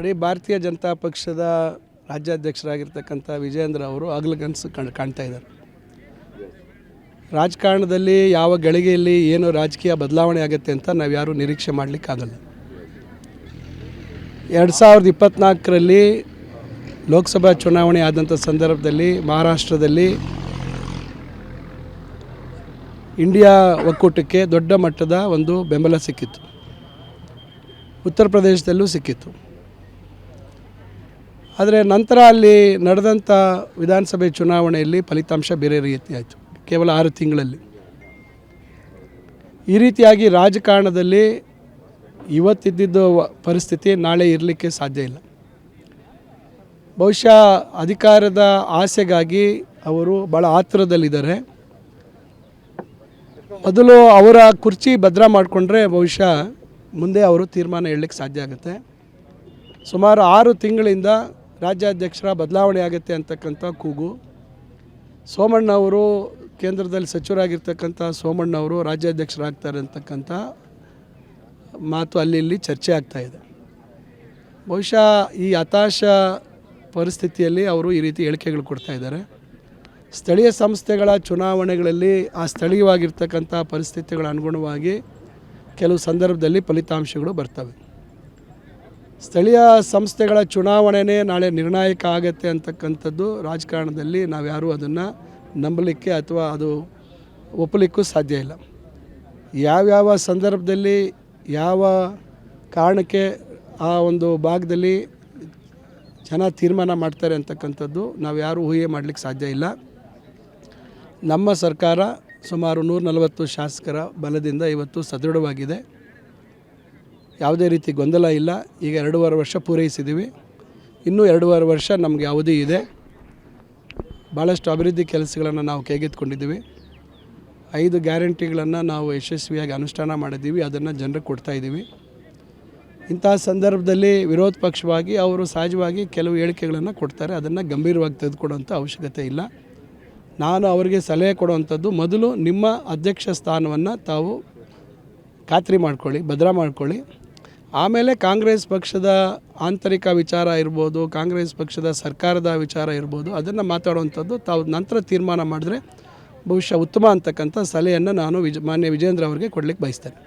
ನೋಡಿ, ಭಾರತೀಯ ಜನತಾ ಪಕ್ಷದ ರಾಜ್ಯಾಧ್ಯಕ್ಷರಾಗಿರ್ತಕ್ಕಂಥ ವಿಜಯೇಂದ್ರ ಅವರು ಆಗಲಕನಸು ಕಾಣ್ತಾ ಇದ್ದಾರೆ. ರಾಜಕಾರಣದಲ್ಲಿ ಯಾವ ಗಳಿಗೆಯಲ್ಲಿ ಏನು ರಾಜಕೀಯ ಬದಲಾವಣೆ ಆಗುತ್ತೆ ಅಂತ ನಾವು ಯಾರೂ ನಿರೀಕ್ಷೆ ಮಾಡಲಿಕ್ಕಾಗಲ್ಲ. 2024ರಲ್ಲಿ ಲೋಕಸಭಾ ಚುನಾವಣೆ ಆದಂಥ ಸಂದರ್ಭದಲ್ಲಿ ಮಹಾರಾಷ್ಟ್ರದಲ್ಲಿ ಇಂಡಿಯಾ ಒಕ್ಕೂಟಕ್ಕೆ ದೊಡ್ಡ ಮಟ್ಟದ ಒಂದು ಬೆಂಬಲ ಸಿಕ್ಕಿತ್ತು. ಉತ್ತರ ಪ್ರದೇಶದಲ್ಲೂ ಸಿಕ್ಕಿತ್ತು. ಆದರೆ ನಂತರ ಅಲ್ಲಿ ನಡೆದಂಥ ವಿಧಾನಸಭೆ ಚುನಾವಣೆಯಲ್ಲಿ ಫಲಿತಾಂಶ ಬೇರೆ ರೀತಿ ಆಯಿತು, ಕೇವಲ 6 ತಿಂಗಳಲ್ಲಿ. ಈ ರೀತಿಯಾಗಿ ರಾಜಕಾರಣದಲ್ಲಿ ಇವತ್ತಿದ್ದ ಪರಿಸ್ಥಿತಿ ನಾಳೆ ಇರಲಿಕ್ಕೆ ಸಾಧ್ಯ ಇಲ್ಲ. ಬಹುಶಃ ಅಧಿಕಾರದ ಆಸೆಗಾಗಿ ಅವರು ಭಾಳ ಆತುರದಲ್ಲಿದ್ದಾರೆ. ಮೊದಲು ಅವರ ಕುರ್ಚಿ ಭದ್ರ ಮಾಡಿಕೊಂಡ್ರೆ ಬಹುಶಃ ಮುಂದೆ ಅವರು ತೀರ್ಮಾನ ಹೇಳಲಿಕ್ಕೆ ಸಾಧ್ಯ ಆಗುತ್ತೆ. ಸುಮಾರು 6 ತಿಂಗಳಿಂದ ರಾಜ್ಯಾಧ್ಯಕ್ಷರ ಬದಲಾವಣೆ ಆಗುತ್ತೆ ಅಂತಕ್ಕಂಥ ಕೂಗು, ಸೋಮಣ್ಣವರು ಕೇಂದ್ರದಲ್ಲಿ ಸಚಿವರಾಗಿರ್ತಕ್ಕಂಥ ಸೋಮಣ್ಣವರು ರಾಜ್ಯಾಧ್ಯಕ್ಷರಾಗ್ತಾರೆ ಅಂತಕ್ಕಂಥ ಮಾತು ಅಲ್ಲಿ ಇಲ್ಲಿ ಚರ್ಚೆ ಆಗ್ತಾಯಿದೆ. ಬಹುಶಃ ಈ ಹತಾಶ ಪರಿಸ್ಥಿತಿಯಲ್ಲಿ ಅವರು ಈ ರೀತಿ ಹೇಳಿಕೆಗಳು ಕೊಡ್ತಾ ಇದ್ದಾರೆ. ಸ್ಥಳೀಯ ಸಂಸ್ಥೆಗಳ ಚುನಾವಣೆಗಳಲ್ಲಿ ಆ ಸ್ಥಳೀಯವಾಗಿರ್ತಕ್ಕಂಥ ಪರಿಸ್ಥಿತಿಗಳ ಅನುಗುಣವಾಗಿ ಕೆಲವು ಸಂದರ್ಭದಲ್ಲಿ ಫಲಿತಾಂಶಗಳು ಬರ್ತವೆ. ಸ್ಥಳೀಯ ಸಂಸ್ಥೆಗಳ ಚುನಾವಣೆಯೇ ನಾಳೆ ನಿರ್ಣಾಯಕ ಆಗುತ್ತೆ ಅಂತಕ್ಕಂಥದ್ದು ರಾಜಕಾರಣದಲ್ಲಿ ನಾವು ಯಾರೂ ಅದನ್ನು ನಂಬಲಿಕ್ಕೆ ಅಥವಾ ಅದು ಒಪ್ಪಲಿಕ್ಕೂ ಸಾಧ್ಯ ಇಲ್ಲ. ಯಾವ್ಯಾವ ಸಂದರ್ಭದಲ್ಲಿ ಯಾವ ಕಾರಣಕ್ಕೆ ಆ ಒಂದು ಭಾಗದಲ್ಲಿ ಜನ ತೀರ್ಮಾನ ಮಾಡ್ತಾರೆ ಅಂತಕ್ಕಂಥದ್ದು ನಾವು ಯಾರೂ ಊಹೆ ಮಾಡಲಿಕ್ಕೆ ಸಾಧ್ಯ ಇಲ್ಲ. ನಮ್ಮ ಸರ್ಕಾರ ಸುಮಾರು 140 ಶಾಸಕರ ಬಲದಿಂದ ಇವತ್ತು ಸದೃಢವಾಗಿದೆ. ಯಾವುದೇ ರೀತಿ ಗೊಂದಲ ಇಲ್ಲ. ಈಗ 2.5 ವರ್ಷ ಪೂರೈಸಿದ್ದೀವಿ. ಇನ್ನೂ 2.5 ವರ್ಷ ನಮಗೆ ಅವಧಿ ಇದೆ. ಭಾಳಷ್ಟು ಅಭಿವೃದ್ಧಿ ಕೆಲಸಗಳನ್ನು ನಾವು ಕೈಗೆತ್ತಿಕೊಂಡಿದ್ದೀವಿ. 5 ಗ್ಯಾರಂಟಿಗಳನ್ನು ನಾವು ಯಶಸ್ವಿಯಾಗಿ ಅನುಷ್ಠಾನ ಮಾಡಿದ್ದೀವಿ. ಅದನ್ನು ಜನರಿಗೆ ಕೊಡ್ತಾಯಿದ್ದೀವಿ. ಇಂತಹ ಸಂದರ್ಭದಲ್ಲಿ ವಿರೋಧ ಪಕ್ಷವಾಗಿ ಅವರು ಸಹಜವಾಗಿ ಕೆಲವು ಹೇಳಿಕೆಗಳನ್ನು ಕೊಡ್ತಾರೆ. ಅದನ್ನು ಗಂಭೀರವಾಗಿ ತೆಗೆದುಕೊಡುವಂಥ ಅವಶ್ಯಕತೆ ಇಲ್ಲ. ನಾನು ಅವರಿಗೆ ಸಲಹೆ ಕೊಡುವಂಥದ್ದು, ಮೊದಲು ನಿಮ್ಮ ಅಧ್ಯಕ್ಷ ಸ್ಥಾನವನ್ನು ತಾವು ಖಾತ್ರಿ ಮಾಡ್ಕೊಳ್ಳಿ, ಭದ್ರ ಮಾಡ್ಕೊಳ್ಳಿ. ಆಮೇಲೆ ಕಾಂಗ್ರೆಸ್ ಪಕ್ಷದ ಆಂತರಿಕ ವಿಚಾರ ಇರ್ಬೋದು, ಕಾಂಗ್ರೆಸ್ ಪಕ್ಷದ ಸರ್ಕಾರದ ವಿಚಾರ ಇರ್ಬೋದು, ಅದನ್ನು ಮಾತಾಡುವಂಥದ್ದು ತಾವು ನಂತರ ತೀರ್ಮಾನ ಮಾಡಿದ್ರೆ ಬಹುಶಃ ಉತ್ತಮ ಅಂತಕ್ಕಂಥ ಸಲಹೆಯನ್ನು ನಾನು ಮಾನ್ಯ ವಿಜೇಂದ್ರ ಅವರಿಗೆ ಕೊಡಲಿಕ್ಕೆ ಬಯಸ್ತೇನೆ.